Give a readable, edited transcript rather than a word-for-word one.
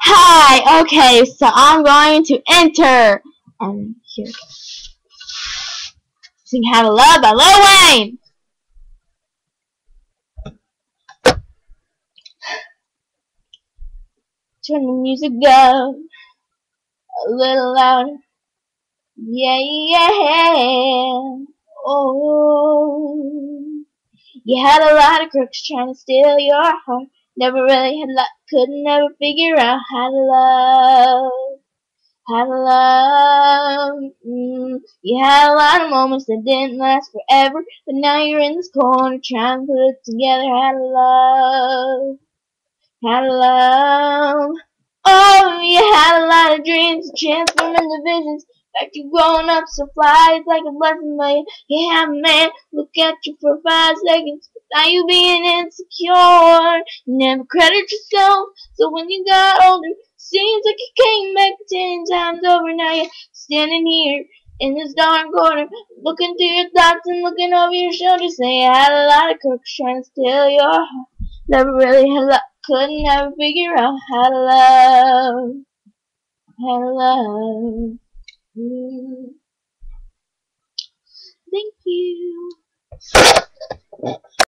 Hi, okay, so I'm going to enter. Here. Sing How to Love by Lil Wayne. Turn the music up a little louder. Yeah, yeah. Oh. You had a lot of crooks trying to steal your heart. Never really had luck, could never figure out how to love. How to love. You had a lot of moments that didn't last forever, but now you're in this corner trying to put it together. How to love. How to love. Oh, you had a lot of dreams, transform into visions. Like you growing up so fly, it's like a blessing, but you have a man look at you for 5 seconds. Now you being insecure. You never credit yourself, so when you got older, seems like you came back 10 times over. Now you're standing here in this dark corner, looking through your thoughts and looking over your shoulder, saying you had a lot of crooks trying to steal your heart. Never really had luck, couldn't ever figure out how to love. How to love. Thank you.